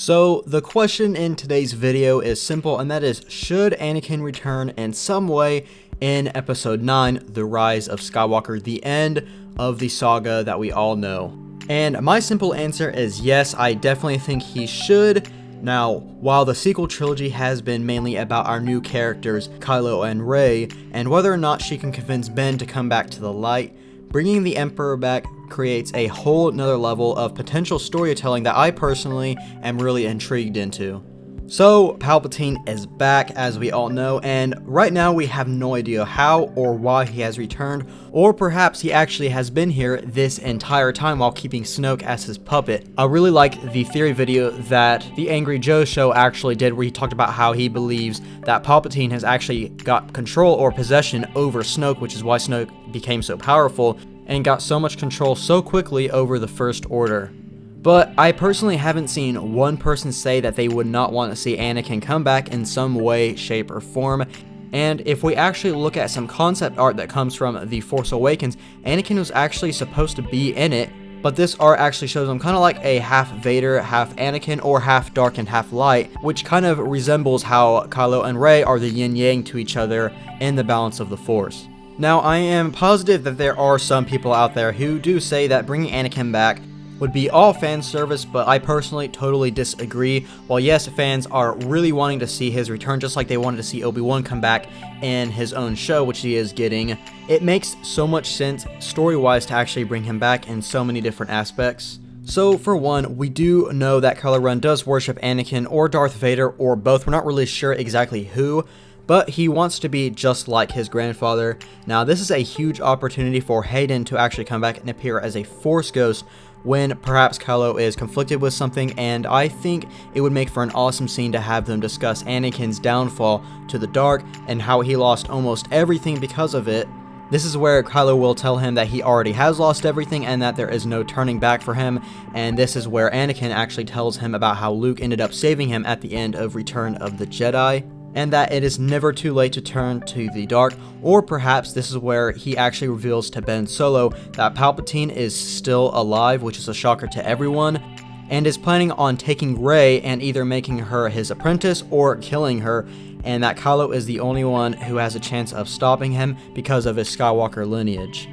So the question in today's video is simple, and that is, should Anakin return in some way in episode 9, The Rise of Skywalker, the end of the saga that we all know? And my simple answer is yes, I definitely think he should. Now, while the sequel trilogy has been mainly about our new characters, Kylo and Rey, and whether or not she can convince Ben to come back to the light, bringing the Emperor back creates a whole nother level of potential storytelling that I personally am really intrigued into. So, Palpatine is back, as we all know, and right now we have no idea how or why he has returned, or perhaps he actually has been here this entire time while keeping Snoke as his puppet. I really like the theory video that the Angry Joe show actually did, where he talked about how he believes that Palpatine has actually got control or possession over Snoke, which is why Snoke became so powerful and got so much control so quickly over the First Order. But I personally haven't seen one person say that they would not want to see Anakin come back in some way, shape, or form. And if we actually look at some concept art that comes from The Force Awakens, Anakin was actually supposed to be in it, but this art actually shows him kind of like a half Vader, half Anakin, or half dark and half light, which kind of resembles how Kylo and Rey are the yin-yang to each other in the balance of the Force. Now, I am positive that there are some people out there who do say that bringing Anakin back would be all fan service, but I personally totally disagree. While yes, fans are really wanting to see his return, just like they wanted to see Obi-Wan come back in his own show, which he is getting, it makes so much sense story-wise to actually bring him back in so many different aspects. So for one, we do know that Kylo Ren does worship Anakin or Darth Vader or both. We're not really sure exactly who, but he wants to be just like his grandfather. Now, this is a huge opportunity for Hayden to actually come back and appear as a Force ghost when perhaps Kylo is conflicted with something, and I think it would make for an awesome scene to have them discuss Anakin's downfall to the dark and how he lost almost everything because of it. This is where Kylo will tell him that he already has lost everything and that there is no turning back for him, and this is where Anakin actually tells him about how Luke ended up saving him at the end of Return of the Jedi, and that it is never too late to turn to the dark. Or perhaps this is where he actually reveals to Ben Solo that Palpatine is still alive, which is a shocker to everyone, and is planning on taking Rey and either making her his apprentice or killing her, and that Kylo is the only one who has a chance of stopping him because of his Skywalker lineage.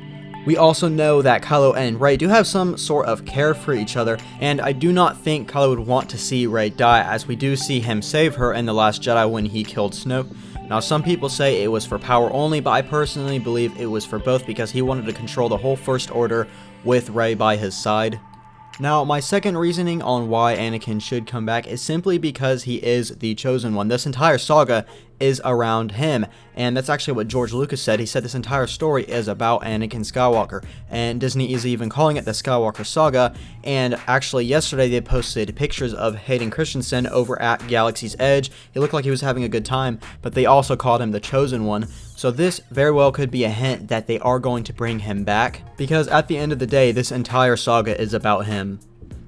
We also know that Kylo and Rey do have some sort of care for each other, and I do not think Kylo would want to see Rey die, as we do see him save her in The Last Jedi when he killed Snoke. Now, some people say it was for power only, but I personally believe it was for both because he wanted to control the whole First Order with Rey by his side. Now, my second reasoning on why Anakin should come back is simply because he is the chosen one. This entire saga is around him, and that's actually what George Lucas said. He said this entire story is about Anakin Skywalker, and Disney is even calling it the Skywalker Saga. And actually yesterday they posted pictures of Hayden Christensen over at Galaxy's Edge. He looked like he was having a good time, but they also called him the chosen one. So this very well could be a hint that they are going to bring him back, because at the end of the day, this entire saga is about him.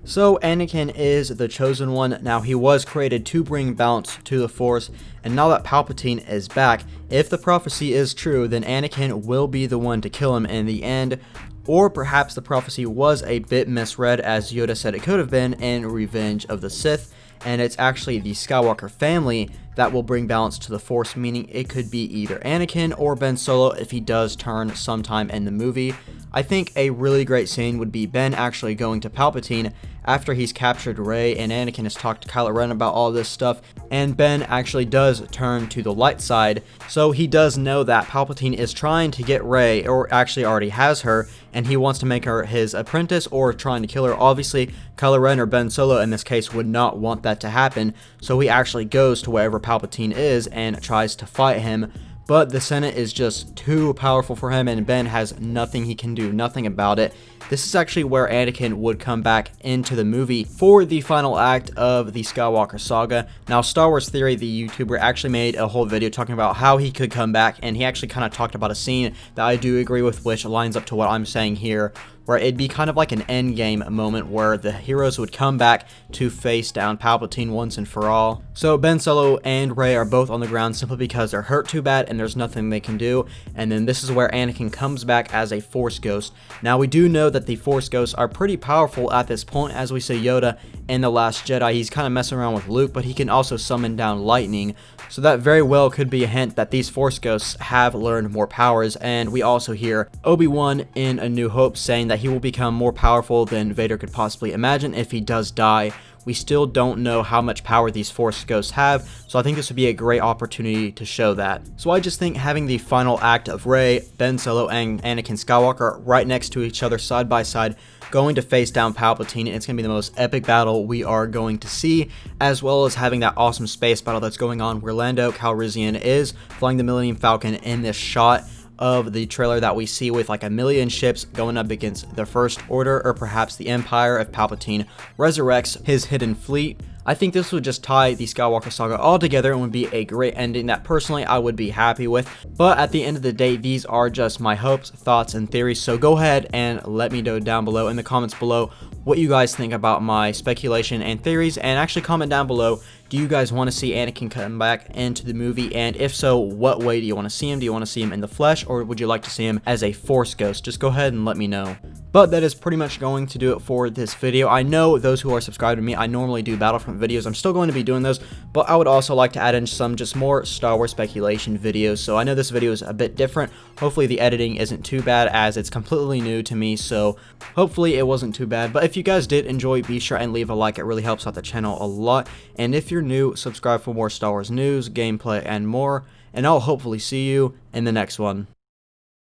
So Anakin is the chosen one. Now, he was created to bring balance to the Force, and now that Palpatine is back, if the prophecy is true, then Anakin will be the one to kill him in the end. Or perhaps the prophecy was a bit misread, as Yoda said it could have been in Revenge of the Sith, and it's actually the Skywalker family that will bring balance to the Force, meaning it could be either Anakin or Ben Solo if he does turn sometime in the movie. I think a really great scene would be Ben actually going to Palpatine after he's captured Rey and Anakin has talked to Kylo Ren about all this stuff, and Ben actually does turn to the light side, so he does know that Palpatine is trying to get Rey, or actually already has her, and he wants to make her his apprentice or trying to kill her. Obviously, Kylo Ren or Ben Solo in this case would not want that to happen, so he actually goes to wherever Palpatine is and tries to fight him. But the Senate is just too powerful for him, and Ben has nothing he can do, nothing about it. This is actually where Anakin would come back into the movie for the final act of the Skywalker saga. Now, Star Wars Theory, the YouTuber, actually made a whole video talking about how he could come back, and he actually kind of talked about a scene that I do agree with, which lines up to what I'm saying here where it'd be kind of like an endgame moment where the heroes would come back to face down Palpatine once and for all. So Ben Solo and Rey are both on the ground simply because they're hurt too bad and there's nothing they can do, and then this is where Anakin comes back as a Force Ghost. Now we do know that the Force Ghosts are pretty powerful at this point, as we say Yoda in The Last Jedi, he's kind of messing around with Luke, but he can also summon down lightning, so that very well could be a hint that these Force Ghosts have learned more powers. And we also hear Obi-Wan in A New Hope saying that he will become more powerful than Vader could possibly imagine if he does die. We still don't know how much power these Force Ghosts have, so I think this would be a great opportunity to show that. So I just think having the final act of Rey, Ben Solo, and Anakin Skywalker right next to each other side by side, going to face down Palpatine, it's going to be the most epic battle we are going to see, as well as having that awesome space battle that's going on where Lando Calrissian is flying the Millennium Falcon in this shot of the trailer that we see with like a million ships going up against the First Order, or perhaps the Empire if Palpatine resurrects his hidden fleet. I think this would just tie the Skywalker saga all together and would be a great ending that personally I would be happy with. But at the end of the day, these are just my hopes, thoughts, and theories. So go ahead and let me know down below in the comments below what you guys think about my speculation and theories, and actually comment down below, do you guys want to see Anakin come back into the movie, and if so, what way do you want to see him? Do you want to see him in the flesh, or would you like to see him as a Force Ghost? Just go ahead and let me know. But that is pretty much going to do it for this video. I know those who are subscribed to me, I normally do Battlefront videos. I'm still going to be doing those, but I would also like to add in some just more Star Wars speculation videos. So I know this video is a bit different. Hopefully the editing isn't too bad, as it's completely new to me, so hopefully it wasn't too bad. But if you guys did enjoy, be sure and leave a like. It really helps out the channel a lot. And if you're new, subscribe for more Star Wars news, gameplay, and more. And I'll hopefully see you in the next one.